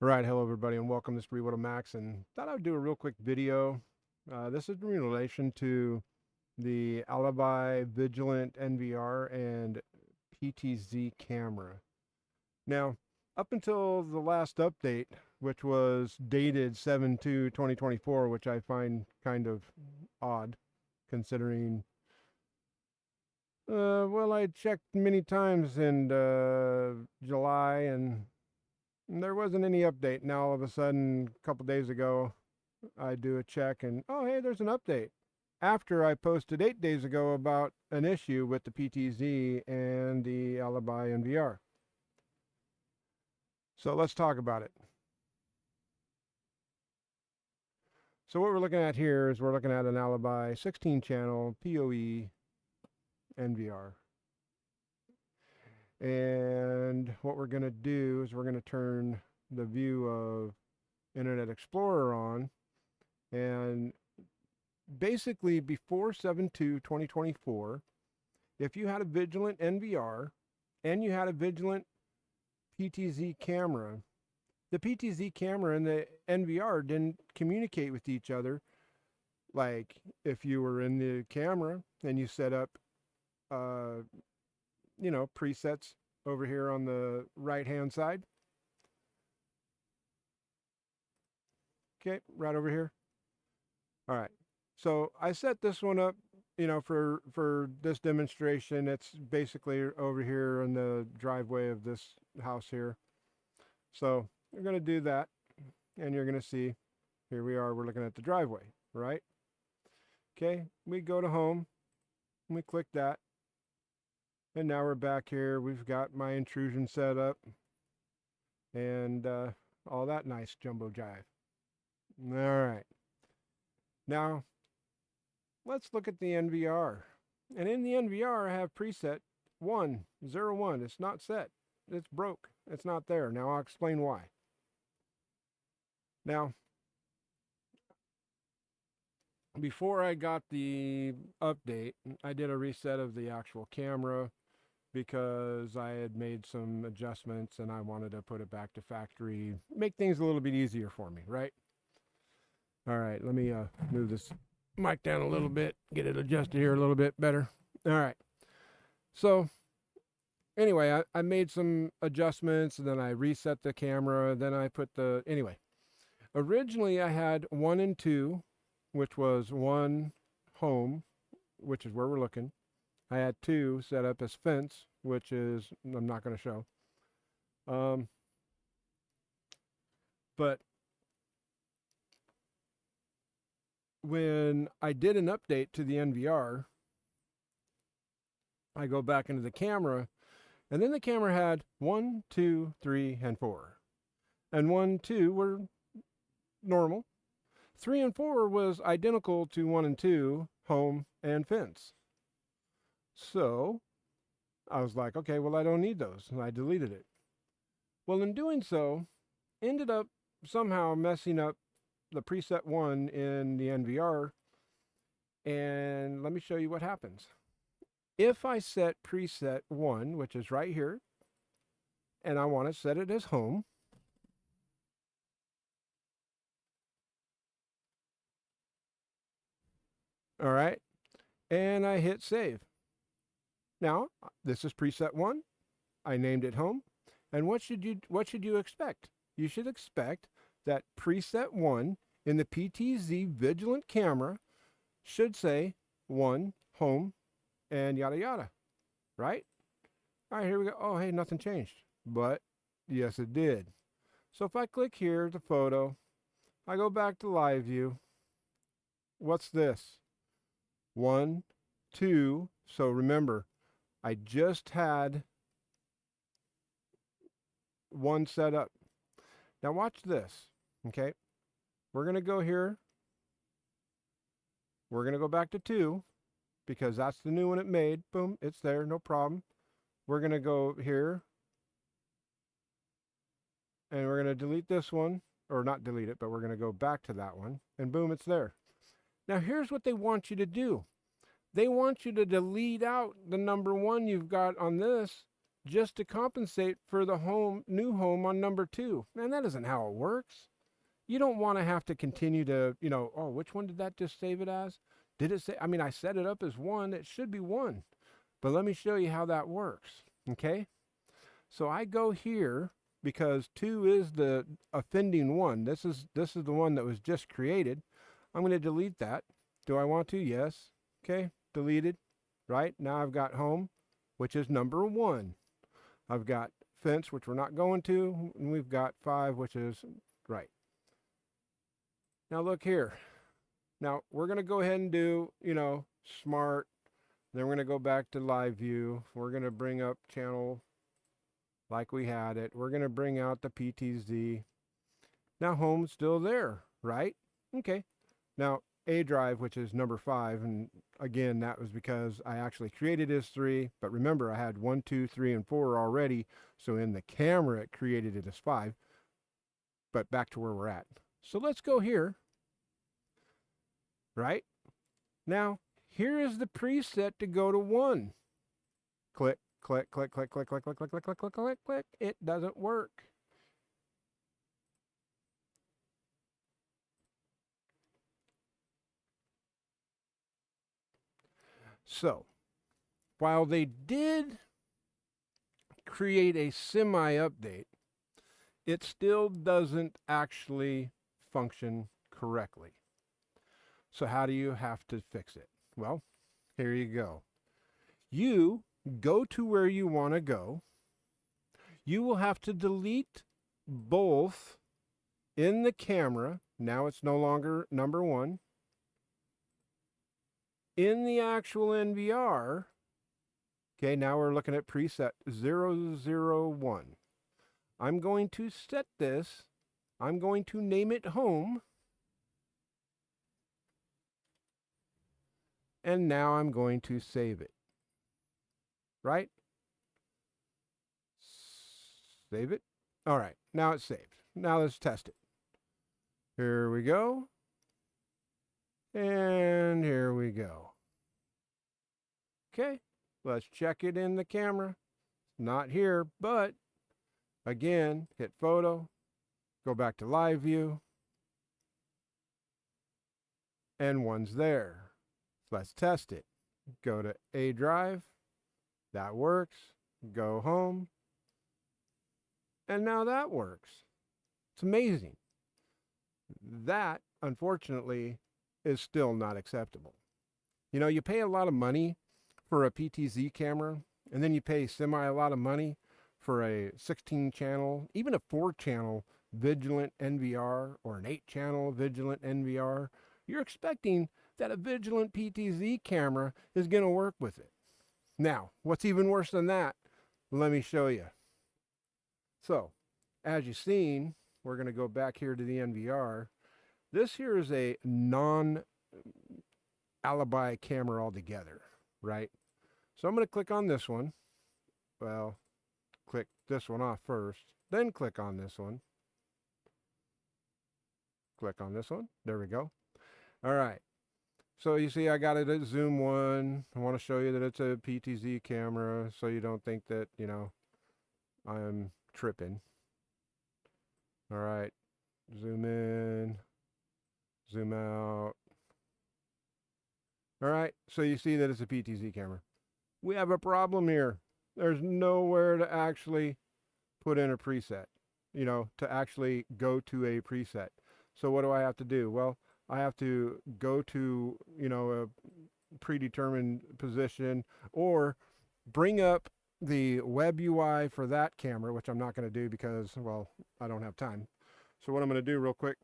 Right, hello everybody, and welcome to Spree Max. And thought I would do a real quick video. This is in relation to the Alibi Vigilant NVR and PTZ camera. Now, up until the last update, which was dated 7/2/2024, which I find kind of odd, considering. Well, I checked many times in July and there wasn't any update. Now all of a sudden, a couple days ago, I do a check and oh hey, there's an update. After I posted 8 days ago about an issue with the PTZ and the Alibi NVR. So let's talk about it. So what we're looking at here is we're looking at an Alibi 16 channel POE NVR. And what we're going to do is we're going to turn the view of Internet Explorer on. And basically before 7/2/2024, if you had a Vigilant NVR and you had a Vigilant PTZ camera, the PTZ camera and the NVR didn't communicate with each other. Like if you were in the camera and you set up presets over here on the right hand side. Okay, right over here. All right. So I set this one up, for this demonstration. It's basically over here in the driveway of this house here. So you're going to do that and you're going to see, here we are, we're looking at the driveway, right? Okay, we go to home and we click that. And now we're back here. We've got my intrusion set up and all that nice jumbo jive. All right. Now, let's look at the NVR. And in the NVR, I have preset 101. It's not set. It's broke. It's not there. Now, I'll explain why. Now, before I got the update, I did a reset of the actual camera because I had made some adjustments and I wanted to put it back to factory, make things a little bit easier for me, right? All right, let me move this mic down a little bit, get it adjusted here a little bit better. All right. So anyway, I made some adjustments and then I reset the camera. Then I put anyway, originally I had 1 and 2, which was 1 home, which is where we're looking. I had 2 set up as fence, which is, I'm not going to show. But when I did an update to the NVR, I go back into the camera, and then the camera had 1, 2, 3, and 4. And 1, 2 were normal. 3 and 4 was identical to 1 and 2, home and fence. So I was like, okay, well, I don't need those. And I deleted it. Well, in doing so, ended up somehow messing up the preset 1 in the NVR. And let me show you what happens. If I set preset 1, which is right here, and I want to set it as home, all right, and I hit save. Now, this is preset 1. I named it home. And what should you expect? You should expect that preset 1 in the PTZ Vigilant camera should say 1 home and yada yada, right? All right, here we go. Oh, hey, nothing changed. But yes, it did. So if I click here, the photo, I go back to live view. What's this? 1, 2. So remember, I just had 1 set up. Now watch this, okay? We're going to go here. We're going to go back to 2 because that's the new one it made. Boom, it's there, no problem. We're going to go here and we're going to delete this one, or not delete it, but we're going to go back to that one and boom, it's there. Now here's what they want you to do. They want you to delete out the number 1 you've got on this just to compensate for the new home on number 2. Man, that isn't how it works. You don't want to have to continue to, oh, which one did that just save it as? Did it say, I mean, I set it up as 1, it should be 1. But let me show you how that works, okay? So I go here because 2 is the offending one. This is the one that was just created. I'm going to delete that. Do I want to? Yes. Okay, deleted. Right, now I've got home, which is number 1. I've got fence, which we're not going to, and we've got 5, which is right. Now look here. Now we're going to go ahead and do, smart. Then we're going to go back to live view. We're going to bring up channel like we had it. We're going to bring out the PTZ. Now home's still there, right? Okay. Now A drive, which is number 5, and again, that was because I actually created as 3, but remember I had 1, 2, 3, and 4 already, so in the camera it created it as 5. But back to where we're at. So let's go here, right? Now, here is the preset to go to 1. Click, click, click, click, click, click, click, click, click, click, click, click, click. It doesn't work. So, while they did create a semi-update, it still doesn't actually function correctly. So how do you have to fix it? Well, here you go. You go to where you want to go. You will have to delete both in the camera. Now it's no longer number 1. In the actual NVR, okay, now we're looking at preset 001. I'm going to set this. I'm going to name it home. And now I'm going to save it. Right? Save it. All right, now it's saved. Now let's test it. Here we go. And here we go. Okay, let's check it in the camera. Not here, but again, hit photo, go back to live view, and 1's there. Let's test it. Go to A drive. That works. Go home. And now that works. It's amazing. That, unfortunately, is still not acceptable. You pay a lot of money for a PTZ camera, and then you pay a lot of money for a 16-channel, even a 4-channel Vigilant NVR or an 8-channel Vigilant NVR. You're expecting that a Vigilant PTZ camera is going to work with it. Now, what's even worse than that? Let me show you. So, as you've seen, we're going to go back here to the NVR. This here is a non-Alibi camera altogether, right? So I'm going to click on this one. Well, click this one off first, then click on this one. Click on this one. There we go. All right. So you see I got it at zoom 1. I want to show you that it's a PTZ camera so you don't think that, I'm tripping. All right. Zoom in. Zoom out. All right. So you see that it's a PTZ camera. We have a problem here. There's nowhere to actually put in a preset, to actually go to a preset. So what do I have to do? Well, I have to go to, a predetermined position or bring up the web UI for that camera, which I'm not going to do because, well, I don't have time. So what I'm going to do real quick,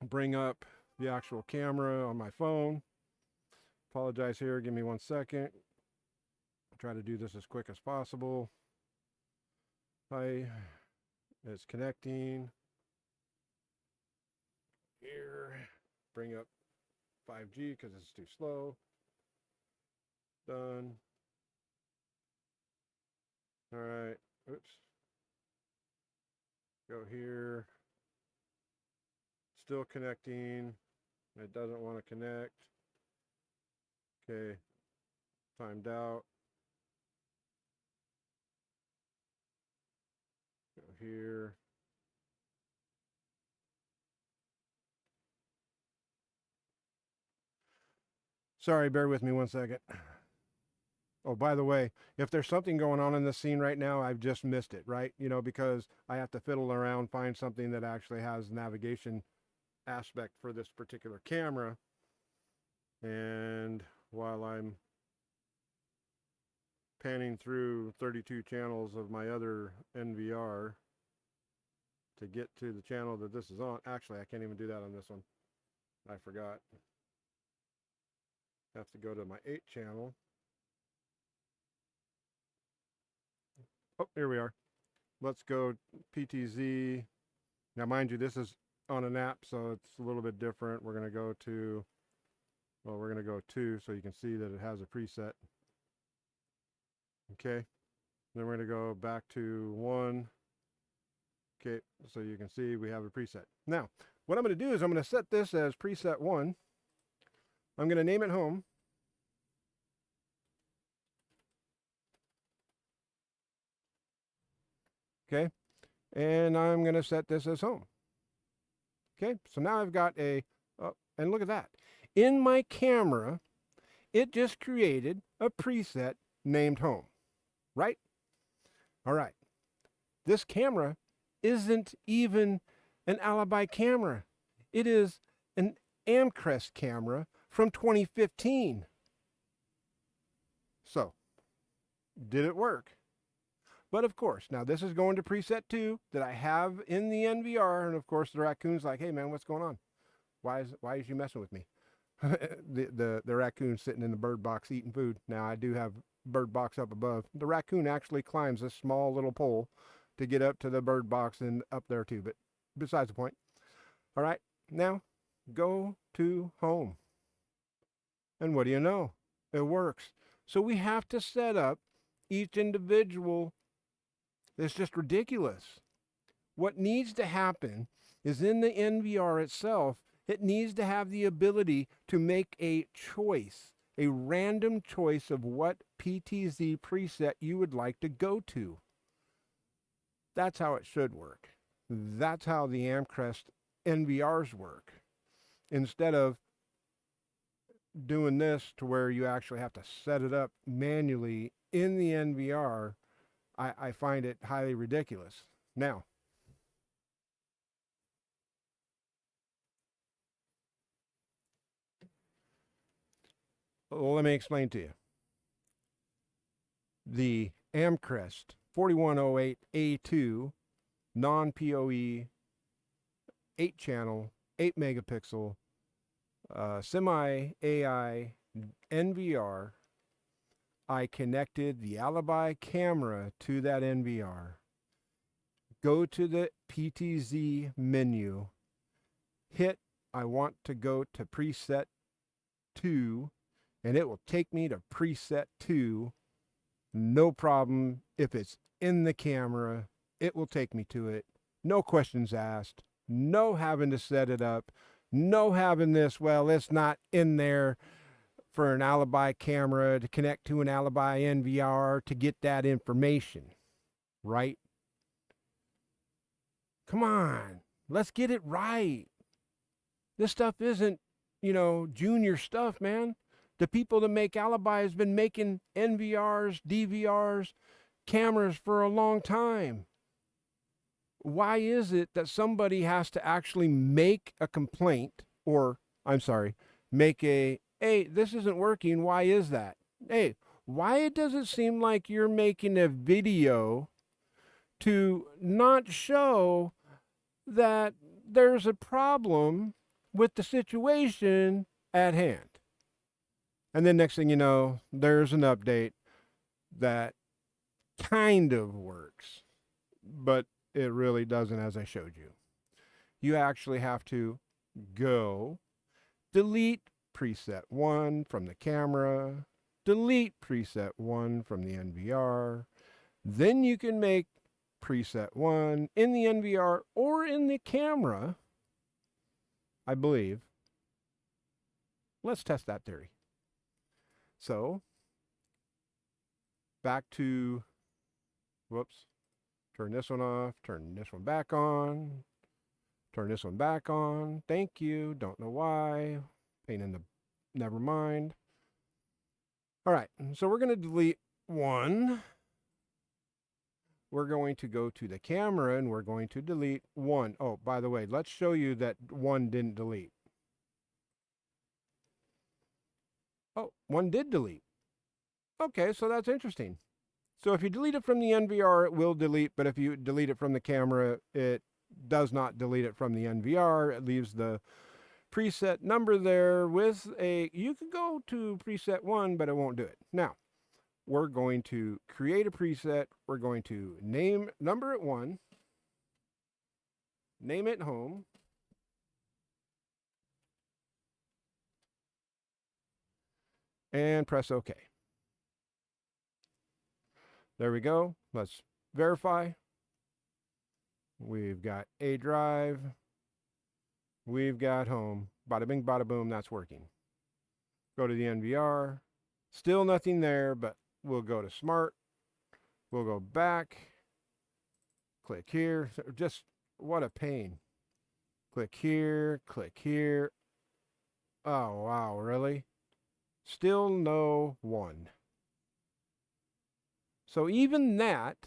bring up the actual camera on my phone. Apologize here. Give me 1 second. Try to do this as quick as possible. Hi, it's connecting. Here, bring up 5G because it's too slow. Done. All right. Oops. Go here. Still connecting. It doesn't want to connect. Okay. Timed out. here. Sorry, bear with me one second. Oh, by the way, if there's something going on in this scene right now, I've just missed it, right? You know, because I have to fiddle around, find something that actually has navigation aspect for this particular camera. And while I'm panning through 32 channels of my other NVR to get to the channel that this is on, actually, I can't even do that on this one. I forgot. Have to go to my 8 channel. Oh, here we are. Let's go PTZ. Now, mind you, this is on an app, so it's a little bit different. We're going to go to, well, we're going to go 2 so you can see that it has a preset. Okay. Then we're going to go back to 1. Okay, so you can see we have a preset. Now, what I'm going to do is I'm going to set this as preset 1. I'm going to name it home. Okay, and I'm going to set this as home. Okay, so now I've got a, oh, and look at that. In my camera, it just created a preset named home, right? All right. This camera isn't even an Alibi camera. It is an Amcrest camera from 2015. So, did it work? But of course, now this is going to preset 2 that I have in the NVR, and of course the raccoon's like, "Hey man, what's going on? Why is you messing with me?" the raccoon's sitting in the bird box eating food. Now I do have bird box up above. The raccoon actually climbs this small little pole to get up to the bird box and up there too, but besides the point. All right, now go to home. And what do you know? It works. So we have to set up each individual. It's just ridiculous. What needs to happen is in the NVR itself, it needs to have the ability to make a choice, a random choice of what PTZ preset you would like to go to. That's how it should work. That's how the Amcrest NVRs work. Instead of doing this to where you actually have to set it up manually in the NVR, I find it highly ridiculous. Now, well, let me explain to you. The Amcrest 4108A2 non-POE 8-channel, 8 megapixel semi-AI NVR. I connected the Alibi camera to that NVR. Go to the PTZ menu, hit I want to go to preset 2, and it will take me to preset 2. No problem. If it's in the camera, it will take me to it. No questions asked. No having to set it up. No having this, well, it's not in there for an Alibi camera to connect to an Alibi NVR to get that information, right? Come on, let's get it right. This stuff isn't, junior stuff, man. The people that make Alibi has been making NVRs, DVRs, cameras for a long time. Why is it that somebody has to actually make a complaint, or, make a, hey, this isn't working, why is that? Hey, why does it seem like you're making a video to not show that there's a problem with the situation at hand? And then next thing you know, there's an update that kind of works, but it really doesn't, as I showed you. You actually have to go delete preset 1 from the camera, delete preset 1 from the NVR. Then you can make preset 1 in the NVR or in the camera, I believe. Let's test that theory. So, back to, whoops, Turn this one off, turn this one back on, turn this one back on. Thank you. Don't know why. Pain in the, never mind. All right, so we're going to delete one. We're going to go to the camera and we're going to delete one. Oh, by the way, let's show you that one didn't delete. Oh, one did delete. Okay, so that's interesting. So if you delete it from the NVR, it will delete, but if you delete it from the camera, it does not delete it from the NVR. It leaves the preset number there with a, you could go to preset 1, but it won't do it. Now, we're going to create a preset. We're going to number it 1, name it home, and press OK. There we go. Let's verify. We've got A drive. We've got home. Bada bing, bada boom, that's working. Go to the NVR. Still nothing there, but we'll go to smart. We'll go back. Click here. Just what a pain. Click here. Click here. Oh, wow, really? Still no one. So even that,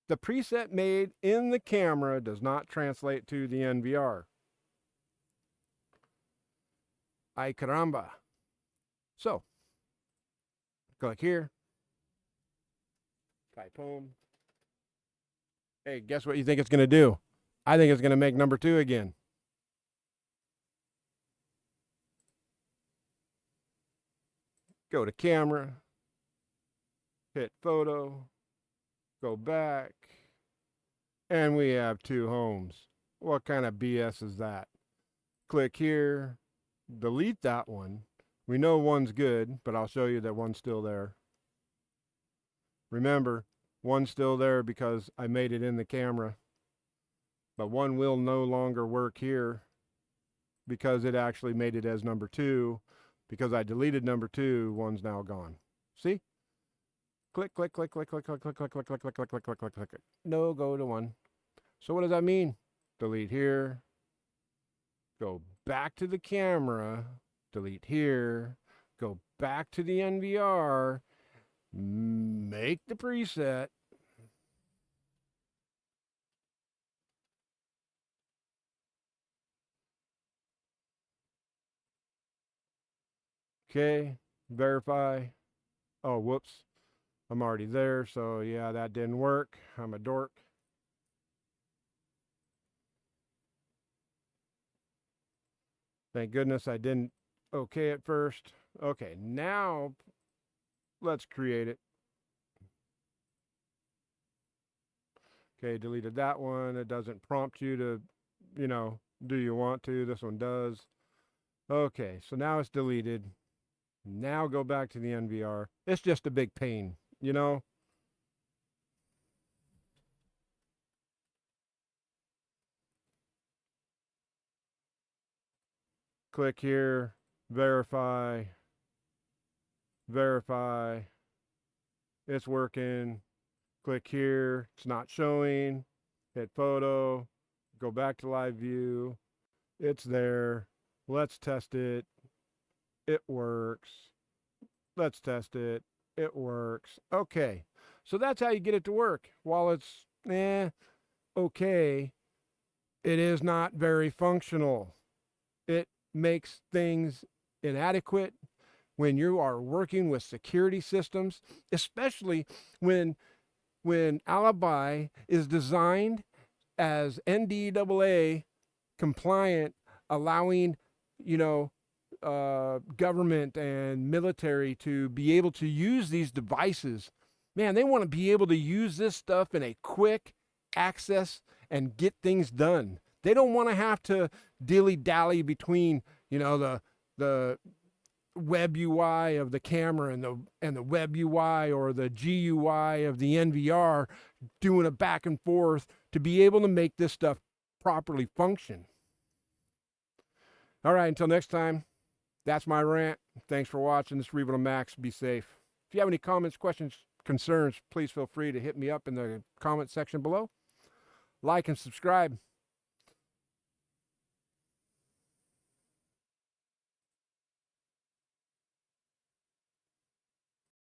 the preset made in the camera does not translate to the NVR. Ay caramba. So, click here. Type home. Hey, guess what you think it's going to do? I think it's going to make number 2 again. Go to camera. Hit photo. Go back. And we have 2 homes. What kind of BS is that? Click here. Delete that one. We know one's good, but I'll show you that one's still there. Remember, one's still there because I made it in the camera. But one will no longer work here because it actually made it as number 2. Because I deleted number 2, one's now gone. See? Click, click, click, click, click, click, click, click, click, click, click, click, click, click, click, click. No, go to 1. So what does that mean? Delete here. Go back to the camera. Delete here. Go back to the NVR. Make the preset. Okay, verify. Oh, whoops. I'm already there, so yeah, that didn't work. I'm a dork. Thank goodness I didn't okay it first. Okay, now let's create it. Okay, deleted that one. It doesn't prompt you to, do you want to? This one does. Okay, so now it's deleted. Now go back to the NVR. It's just a big pain, Click here, verify, verify. It's working. Click here, it's not showing. Hit photo, go back to live view. It's there. Let's test it. It works. Let's test it. It works. Okay, so that's how you get it to work. While it's okay, it is not very functional. It makes things inadequate when you are working with security systems, especially when Alibi is designed as NDAA compliant, allowing, government and military to be able to use these devices. Man, they want to be able to use this stuff in a quick access and get things done. They don't want to have to dilly-dally between, the web UI of the camera and the web UI or the GUI of the NVR, doing a back and forth to be able to make this stuff properly function. All right, until next time, that's my rant. Thanks for watching. This is Revo Max. Be safe. If you have any comments, questions, concerns, please feel free to hit me up in the comment section below. Like and subscribe.